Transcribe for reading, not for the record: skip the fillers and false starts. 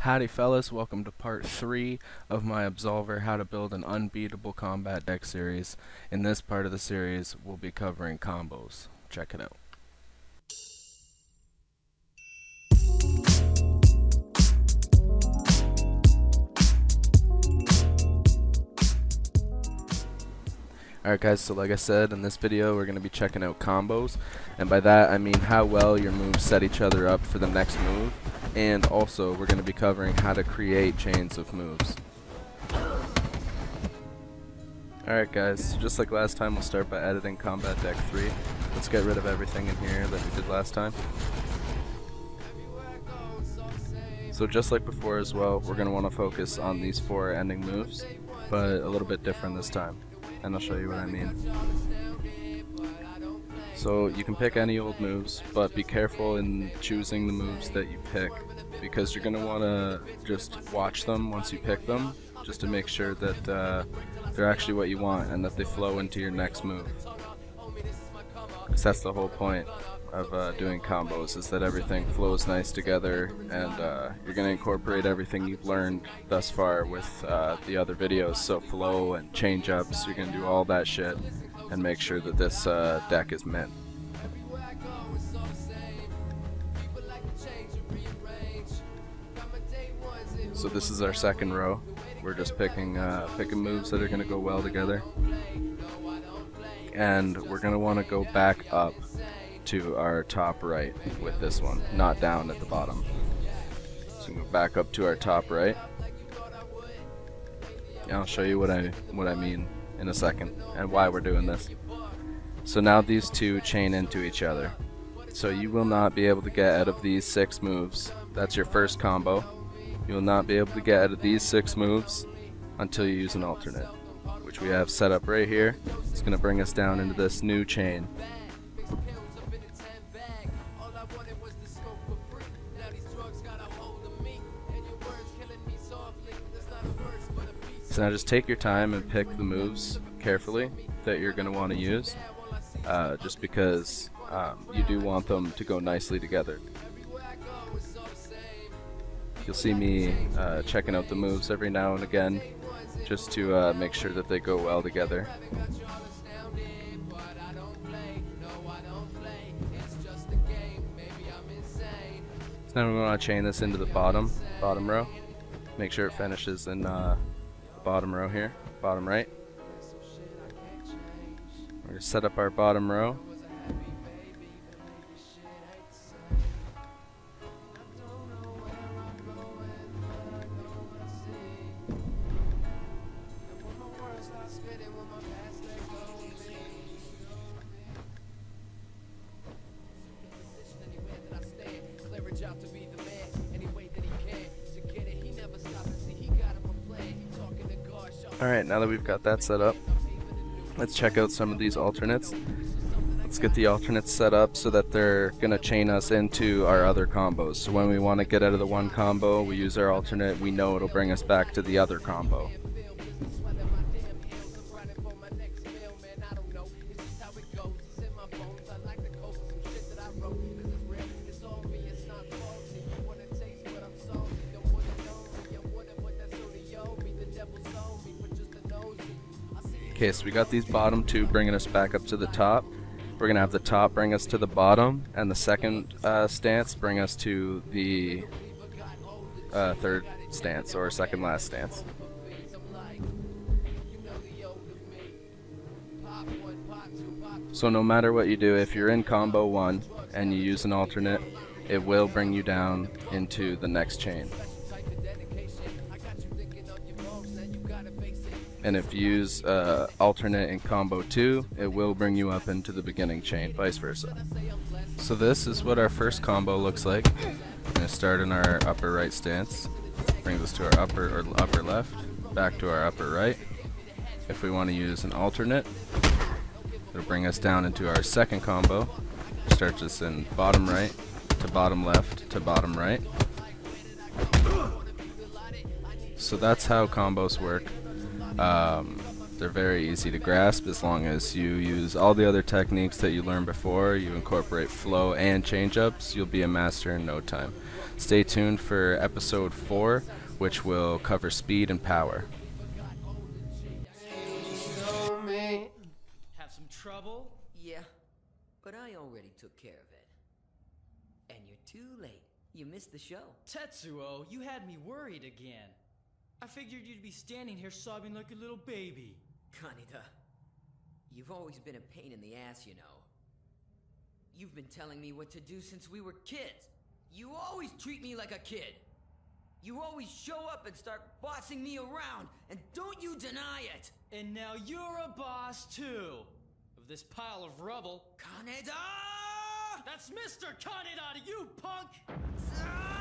Howdy fellas, welcome to part 3 of my Absolver How to Build an Unbeatable Combat Deck series. In this part of the series, we'll be covering combos. Check it out. Alright guys, so like I said, in this video we're going to be checking out combos, and by that I mean how well your moves set each other up for the next move, and also we're going to be covering how to create chains of moves. Alright guys, so just like last time, we'll start by editing Combat Deck 3. Let's get rid of everything in here that we did last time. So just like before as well, we're going to want to focus on these 4 ending moves, but a little bit different this time. And I'll show you what I mean. So you can pick any old moves, but be careful in choosing the moves that you pick, because you're going to want to just watch them once you pick them, just to make sure that they're actually what you want and that they flow into your next move. Because that's the whole point of doing combos, is that everything flows nice together, and you're going to incorporate everything you've learned thus far with the other videos. So flow and change ups, you're going to do all that shit and make sure that this deck is mint. So this is our second row. We're just picking moves that are going to go well together, and we're going to want to go back up to our top right with this one, not down at the bottom. So go back up to our top right. Yeah, I'll show you what I mean in a second and why we're doing this. So now these two chain into each other. So you will not be able to get out of these 6 moves. That's your first combo. You will not be able to get out of these 6 moves until you use an alternate, which we have set up right here. It's going to bring us down into this new chain. So now just take your time and pick the moves carefully that you're going to want to use, just because you do want them to go nicely together. You'll see me checking out the moves every now and again, just to make sure that they go well together. So now we want to chain this into the bottom row. Make sure it finishes in bottom row here, bottom right. We're going to set up our bottom row. Alright, now that we've got that set up, let's check out some of these alternates. Let's get the alternates set up so that they're going to chain us into our other combos. So when we want to get out of the one combo, we use our alternate, we know it'll bring us back to the other combo. Okay, so we got these bottom 2 bringing us back up to the top. We're going to have the top bring us to the bottom, and the second stance bring us to the third stance, or second last stance. So no matter what you do, if you're in combo 1 and you use an alternate, it will bring you down into the next chain. And if you use alternate in combo 2, it will bring you up into the beginning chain, vice versa. So this is what our first combo looks like. We're going to start in our upper right stance, brings us to our upper left, back to our upper right. If we want to use an alternate, it'll bring us down into our second combo. Starts us in bottom right to bottom left to bottom right. So that's how combos work. They're very easy to grasp as long as you use all the other techniques that you learned before. You incorporate flow and change-ups, you'll be a master in no time. Stay tuned for episode 4, which will cover speed and power. Have some trouble? Yeah, but I already took care of it. And you're too late. You missed the show. Tetsuo, you had me worried again. I figured you'd be standing here sobbing like a little baby. Kaneda, you've always been a pain in the ass, you know. You've been telling me what to do since we were kids. You always treat me like a kid. You always show up and start bossing me around, and don't you deny it! And now you're a boss too, of this pile of rubble. Kaneda! That's Mr. Kaneda to you, punk! Ah!